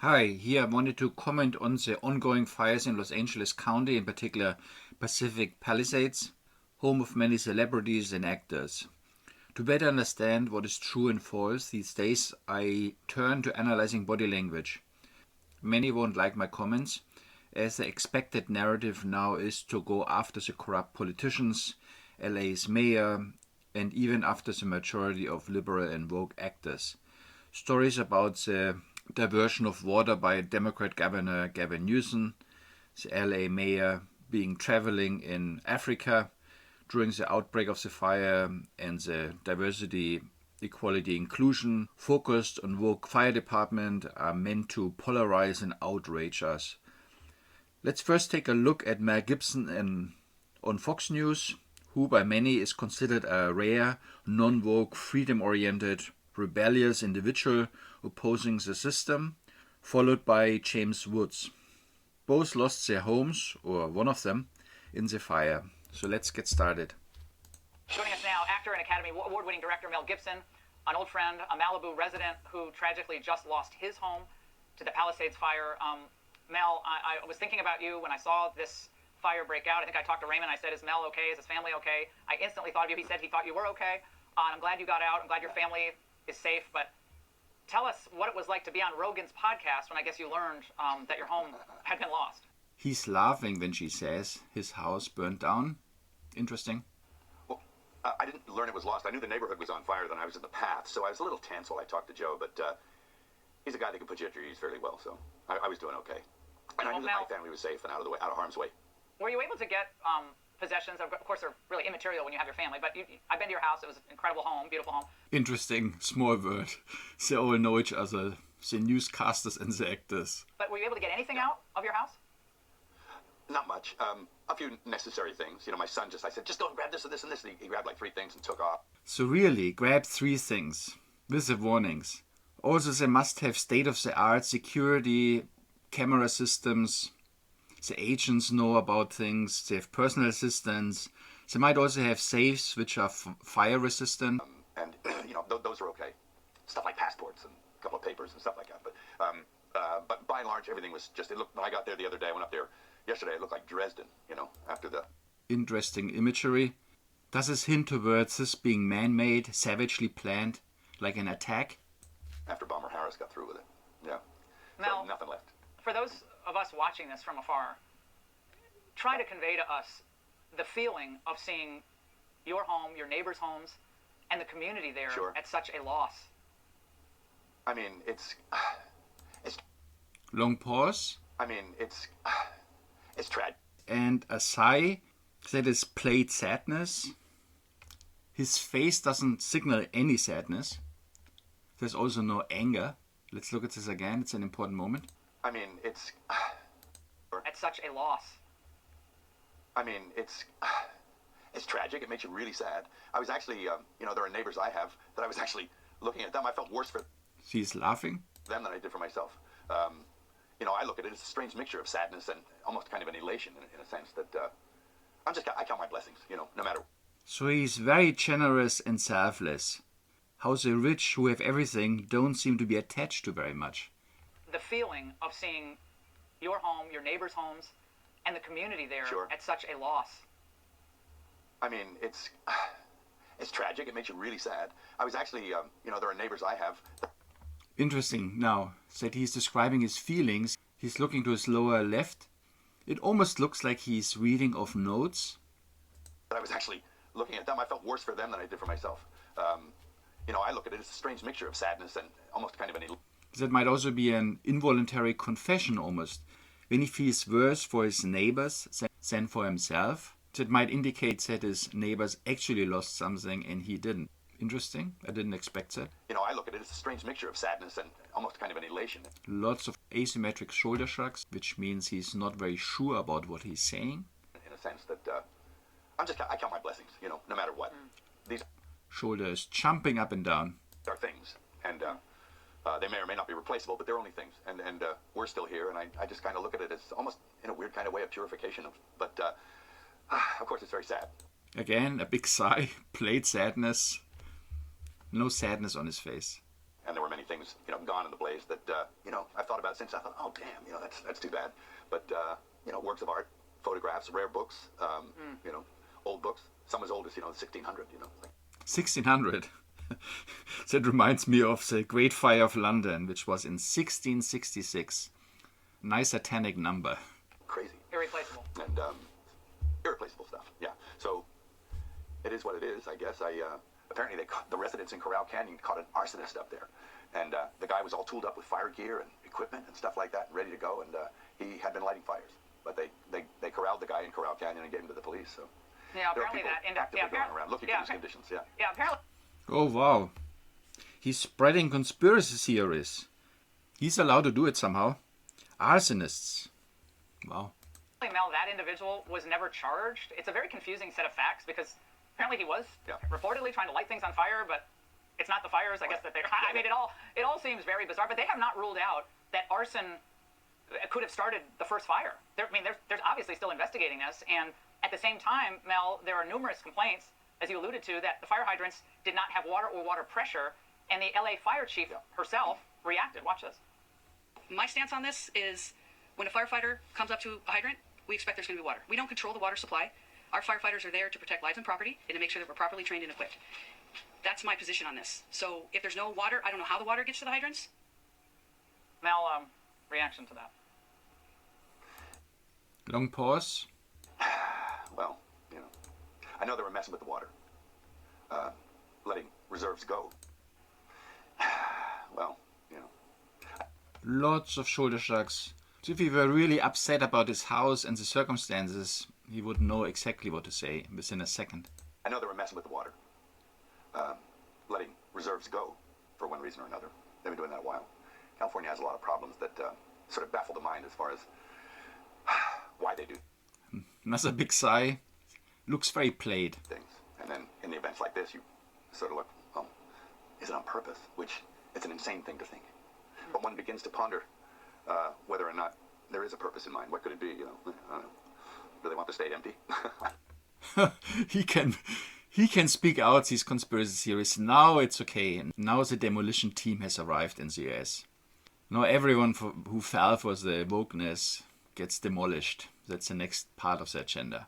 Hi, here I wanted to comment on the ongoing fires in Los Angeles County, in particular Pacific Palisades, home of many celebrities and actors. To better understand what is true and false these days, I turn to analyzing body language. Many won't like my comments, as the expected narrative now is to go after the corrupt politicians, LA's mayor, and even after the majority of liberal and woke actors. Stories about the diversion of water by Democrat Governor Gavin Newsom, the LA mayor being traveling in Africa during the outbreak of the fire, and the diversity, equality, inclusion focused on woke fire department are meant to polarize and outrage us. Let's first take a look at Mel Gibson on Fox News, who by many is considered a rare, non-woke, freedom-oriented, rebellious individual opposing the system, followed by James Woods. Both lost their homes, or one of them, in the fire. So let's get started. Joining us now, actor and Academy Award-winning director Mel Gibson, an old friend, a Malibu resident who tragically just lost his home to the Palisades fire. Mel, I was thinking about you when I saw this fire break out. I think I talked to Raymond. I said, is Mel okay? Is his family okay? I instantly thought of you. He said he thought you were okay. I'm glad you got out. I'm glad your family is safe. But tell us what it was like to be on Rogan's podcast when I guess you learned that your home had been lost. He's laughing when she says his house burned down. Interesting. Well, I didn't learn it was lost. I knew the neighborhood was on fire, then I was in the path, so I was a little tense while I talked to Joe, but he's a guy that can put you at your ease fairly well, so I was doing okay. And I knew that my family was safe and out of harm's way. Were you able to get possessions? Of course, they're really immaterial when you have your family, but I've been to your house. It was an incredible home, beautiful home. Interesting, small word. They all know each other, the newscasters and the actors. But were you able to get anything out of your house? Not much. A few necessary things. You know, my son I said, just go and grab this and this and this. And he grabbed like 3 things and took off. So really, grab 3 things, with the warnings. Also, they must have state-of-the-art security, camera systems. The agents know about things. They have personal assistants. They might also have safes which are fire resistant. And, you know, those are okay. Stuff like passports and a couple of papers and stuff like that. But by and large, everything was just, it looked, when I got there the other day, I went up there yesterday, it looked like Dresden, you know, after the... Interesting imagery. Does this hint towards this being man-made, savagely planned, like an attack? After Bomber Harris got through with it, yeah. Now, so nothing left. For those of us watching this from afar, try to convey to us the feeling of seeing your home, your neighbors' homes, and the community there at such a loss. I mean, it's... Long pause. I mean, it's tragic. And a sigh that is played sadness. His face doesn't signal any sadness. There's also no anger. Let's look at this again. It's an important moment. I mean, it's... At such a loss. I mean, it's tragic. It makes you really sad. I was actually, you know, there are neighbors I have that I was actually looking at them. I felt worse for She's laughing. them than I did for myself. You know, I look at it as a strange mixture of sadness and almost kind of an elation in a sense that I count my blessings, you know, no matter. So he's very generous and selfless. How the rich who have everything don't seem to be attached to very much. The feeling of seeing your home, your neighbors' homes, and the community there at such a loss. I mean, it's tragic. It makes you really sad. I was actually, you know, there are neighbors I have. Interesting now that he's describing his feelings. He's looking to his lower left. It almost looks like he's reading off notes. I was actually looking at them. I felt worse for them than I did for myself. You know, I look at it as a strange mixture of sadness and almost kind of an elation. That might also be an involuntary confession almost. When he feels worse for his neighbors than for himself, that might indicate that his neighbors actually lost something and he didn't. Interesting. I didn't expect that. You know, I look at it as a strange mixture of sadness and almost kind of an elation. Lots of asymmetric shoulder shrugs, which means he's not very sure about what he's saying. In a sense that I count my blessings, you know, no matter what. These shoulders jumping up and down. are things, and they may or may not be replaceable, but they're only things. And we're still here, and I just kind of look at it as almost in a weird kind of way of purification. But of course, it's very sad. Again, a big sigh, played sadness. No sadness on his face. And there were many things, you know, gone in the blaze that, you know, I've thought about since. I thought, oh damn, that's too bad. But works of art, photographs, rare books, old books. Some as old as 1600. 1600. That reminds me of the Great Fire of London, which was in 1666. Nice satanic number. Crazy. Irreplaceable. And irreplaceable stuff. Yeah. So it is what it is, I guess. Apparently the residents in Corral Canyon caught an arsonist up there, and the guy was all tooled up with fire gear and equipment and stuff like that, ready to go, and he had been lighting fires. But they corralled the guy in Corral Canyon and gave him to the police. So yeah, there are apparently people that actively going around looking for these conditions. Yeah. Yeah, apparently. Oh wow. He's spreading conspiracy theories. He's allowed to do it somehow. Arsonists. Wow. Mel, that individual was never charged. It's a very confusing set of facts because apparently he was reportedly trying to light things on fire, but it's not the fires, I guess, that they... I mean, it all seems very bizarre, but they have not ruled out that arson could have started the first fire. There's obviously still investigating this, and at the same time, Mel, there are numerous complaints, as you alluded to, that the fire hydrants did not have water or water pressure, and the LA fire chief herself reacted. Watch this. My stance on this is when a firefighter comes up to a hydrant, we expect there's going to be water. We don't control the water supply. Our firefighters are there to protect lives and property and to make sure that we're properly trained and equipped. That's my position on this. So if there's no water, I don't know how the water gets to the hydrants. Mel, reaction to that? Long pause. Well, I know they were messing with the water, letting reserves go. Well, Lots of shoulder shrugs. So if he were really upset about his house and the circumstances, he would know exactly what to say within a second. I know they were messing with the water, letting reserves go for one reason or another. They've been doing that a while. California has a lot of problems that sort of baffle the mind as far as why they do Another big sigh. Looks very played. things. And then in the events like this, you sort of look, well, is it on purpose? Which it's an insane thing to think. But one begins to ponder whether or not there is a purpose in mind. What could it be? I don't know. Do they want the state empty? He can speak out these conspiracy theories. Now it's okay. Now the demolition team has arrived in the US. Now everyone who fell for the wokeness gets demolished. That's the next part of the agenda.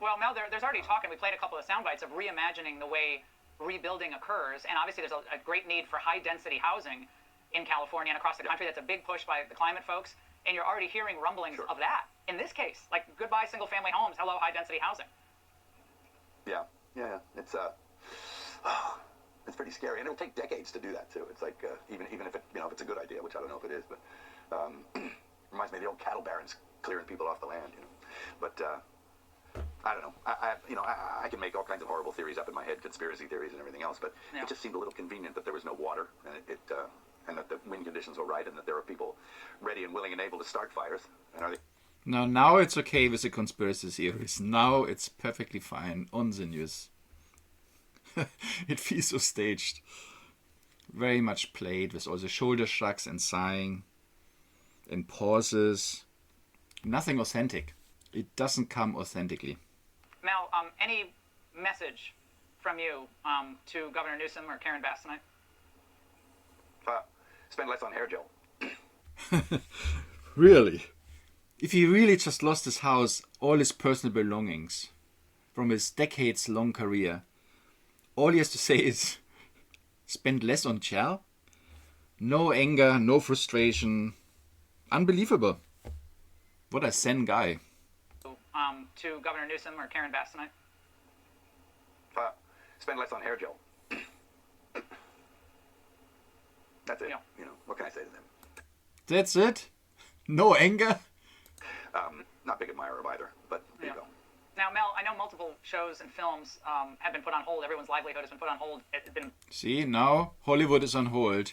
Well, Mel, there's already talk, and we played a couple of sound bites of reimagining the way rebuilding occurs, and obviously there's a great need for high-density housing in California and across the country. That's a big push by the climate folks, and you're already hearing rumblings of that. In this case, like goodbye single-family homes, hello high-density housing. Yeah. It's pretty scary, and it'll take decades to do that too. It's like even if it if it's a good idea, which I don't know if it is, but reminds me of the old cattle barons clearing people off the land. But I don't know. I can make all kinds of horrible theories up in my head, conspiracy theories and everything else, but it just seemed a little convenient that there was no water, and and that the wind conditions were right, and that there were people ready and willing and able to start fires. And are they? Now it's okay with the conspiracy theories. Now it's perfectly fine on the news. It feels so staged. Very much played with all the shoulder shrugs and sighing and pauses. Nothing authentic. It doesn't come authentically. Mel, any message from you to Governor Newsom or Karen Bass tonight? Spend less on hair gel. Really? If he really just lost his house, all his personal belongings, from his decades-long career, all he has to say is, spend less on gel? No anger, no frustration. Unbelievable. What a zen guy. To Governor Newsom or Karen Bass tonight? Spend less on hair gel. That's it. Yeah. What can I say to them? That's it? No anger? Not big admirer of either, but there you go. Now, Mel, I know multiple shows and films have been put on hold. Everyone's livelihood has been put on hold. It's been... See, now Hollywood is on hold.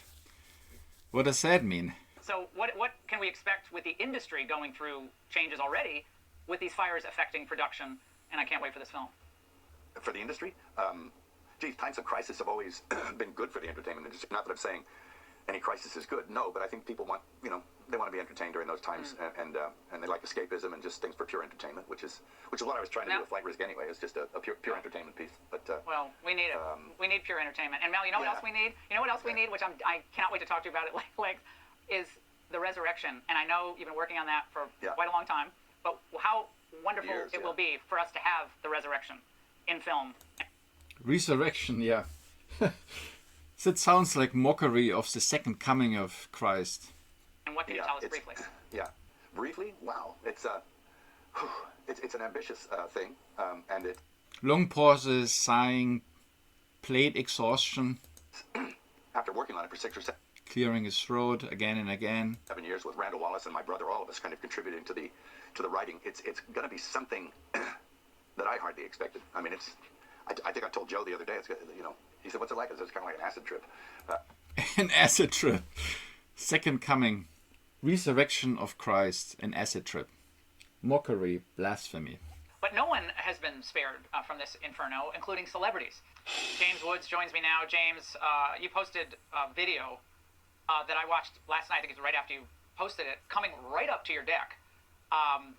What does that mean? So what can we expect with the industry going through changes already with these fires affecting production? And I can't wait for this film. For the industry? Times of crisis have always been good for the entertainment industry. Not that I'm saying any crisis is good, no, but I think people want, they want to be entertained during those times, and they like escapism and just things for pure entertainment, which is what I was trying to do with Flight Risk anyway. It's just a pure entertainment piece. But well, we need it. We need pure entertainment. And Mel, you know what else we need? You know what else we need, which I cannot wait to talk to you about it like is the resurrection, and I know you've been working on that for Yeah. quite a long time, but how wonderful Years, it yeah. will be for us to have the resurrection in film. Resurrection, yeah. That sounds like mockery of the second coming of Christ. And what can you tell us briefly? Yeah, briefly. Wow, it's an ambitious thing, and it. Long pauses, sighing, plate exhaustion, After working on it for 6 or clearing his throat again and again. 7 years with Randall Wallace and my brother, all of us kind of contributing to the writing. It's going to be something that I hardly expected. I mean, I think I told Joe the other day. He said, "What's it like?" I said, "It's kind of like an acid trip." An acid trip. Second coming. Resurrection of Christ. An acid trip. Mockery. Blasphemy. But no one has been spared from this inferno, including celebrities. James Woods joins me now. James, you posted a video that I watched last night. I think it was right after you posted it, coming right up to your deck.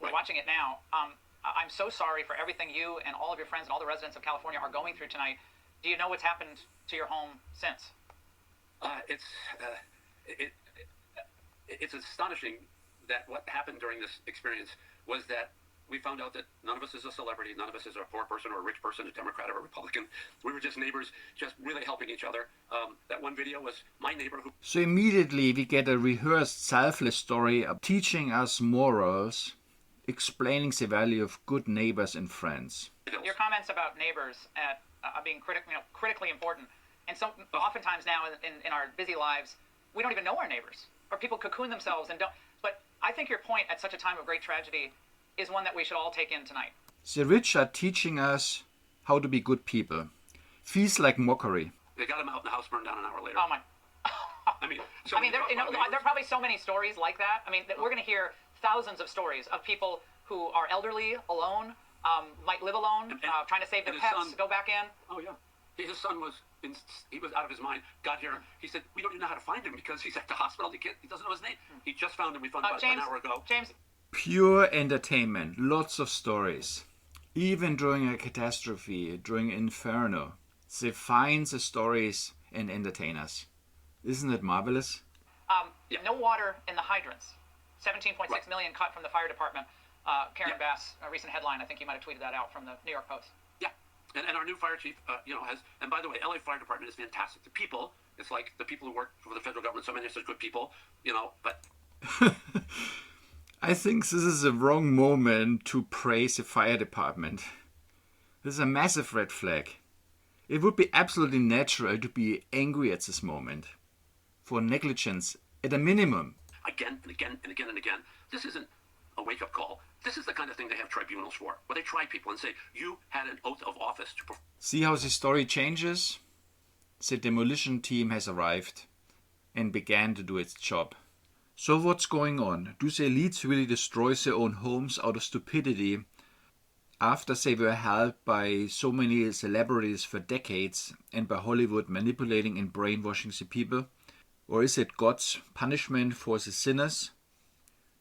We're watching it now. I'm so sorry for everything you and all of your friends and all the residents of California are going through tonight. Do you know what's happened to your home since? It's astonishing that what happened during this experience was that we found out that none of us is a celebrity, none of us is a poor person or a rich person, a Democrat or a Republican. We were just neighbors, just really helping each other. That one video was my neighbor who... So immediately we get a rehearsed selfless story of teaching us morals, explaining the value of good neighbors and friends. Your comments about neighbors being critically important. And so oftentimes now in our busy lives, we don't even know our neighbors. Or people cocoon themselves and don't... But I think your point at such a time of great tragedy is one that we should all take in tonight. The rich are teaching us how to be good people. Feels like mockery. They got him out and the house burned down an hour later. Oh my... there there are probably so many stories like that. I mean, we're going to hear thousands of stories of people who are elderly, alone, might live alone, trying to save their pets, go back in. Oh, yeah. His son was out of his mind, got here. He said, we don't even know how to find him because he's at the hospital. He doesn't know his name. He just found him. We found him about an hour ago. James. Pure entertainment. Lots of stories. Even during a catastrophe, during inferno, they find the stories and entertain us. Isn't it marvelous? No water in the hydrants. 17.6 million cut from the fire department. Karen Bass, a recent headline. I think you might have tweeted that out from the New York Post. Yeah. And our new fire chief, has... And by the way, LA Fire Department is fantastic. The people, it's like the people who work for the federal government. So many of us are good people, but... I think this is the wrong moment to praise the fire department. This is a massive red flag. It would be absolutely natural to be angry at this moment. For negligence, at a minimum. Again and again and again and again. This isn't a wake-up call. This is the kind of thing they have tribunals for, where they try people and say, you had an oath of office to perform. See how the story changes? The demolition team has arrived and began to do its job. So what's going on? Do the elites really destroy their own homes out of stupidity after they were helped by so many celebrities for decades and by Hollywood manipulating and brainwashing the people? Or is it God's punishment for the sinners?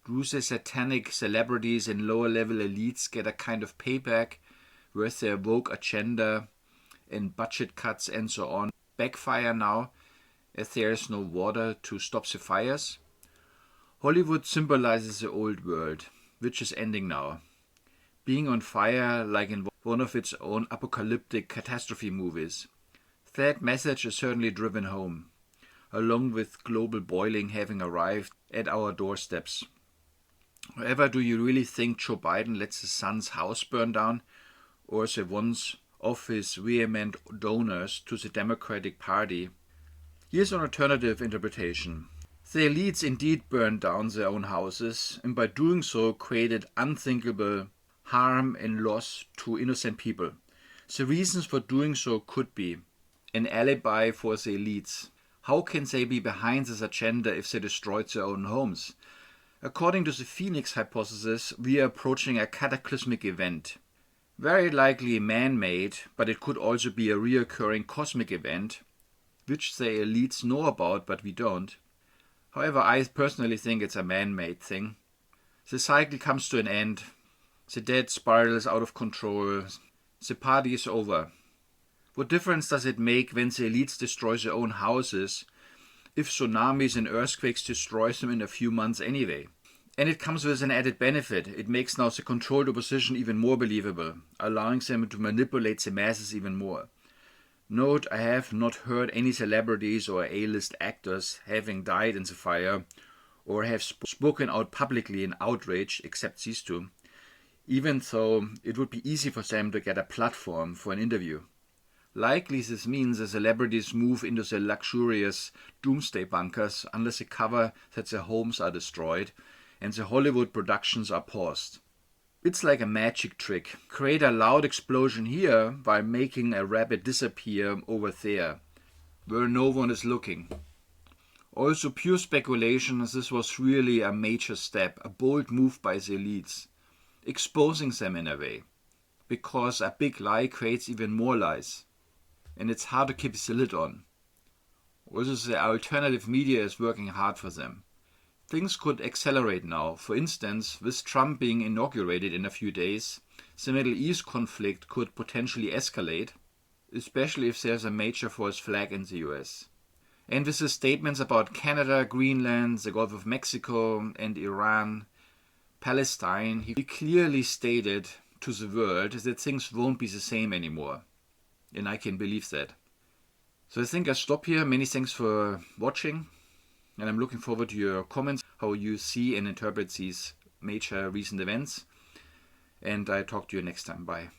Do the satanic celebrities and lower-level elites get a kind of payback with their woke agenda and budget cuts and so on backfire now as there is no water to stop the fires? Hollywood symbolizes the old world, which is ending now. Being on fire like in one of its own apocalyptic catastrophe movies. That message is certainly driven home, along with global boiling having arrived at our doorsteps. However, do you really think Joe Biden lets his son's house burn down, or the ones of his vehement donors to the Democratic Party? Here's an alternative interpretation. The elites indeed burned down their own houses, and by doing so created unthinkable harm and loss to innocent people. The reasons for doing so could be an alibi for the elites. How can they be behind this agenda if they destroyed their own homes? According to the Phoenix hypothesis, we are approaching a cataclysmic event. Very likely man-made, but it could also be a reoccurring cosmic event, which the elites know about, but we don't. However, I personally think it's a man-made thing. The cycle comes to an end. The debt spirals out of control. The party is over. What difference does it make when the elites destroy their own houses if tsunamis and earthquakes destroy them in a few months anyway. And it comes with an added benefit. It makes now the controlled opposition even more believable, allowing them to manipulate the masses even more. Note, I have not heard any celebrities or A-list actors having died in the fire or have spoken out publicly in outrage, except these two, even though it would be easy for them to get a platform for an interview. Likely this means the celebrities move into the luxurious doomsday bunkers unless they cover that their homes are destroyed and the Hollywood productions are paused. It's like a magic trick. Create a loud explosion here while making a rabbit disappear over there, where no one is looking. Also pure speculation, this was really a major step, a bold move by the elites, exposing them in a way. Because a big lie creates even more lies, and it's hard to keep the lid on. Also the alternative media is working hard for them. Things could accelerate now. For instance, with Trump being inaugurated in a few days, the Middle East conflict could potentially escalate, especially if there's a major false flag in the US. And with the statements about Canada, Greenland, the Gulf of Mexico and Iran, Palestine, he clearly stated to the world that things won't be the same anymore. And I can believe that. So I think I stop here. Many thanks for watching. And I'm looking forward to your comments, how you see and interpret these major recent events. And I talk to you next time. Bye.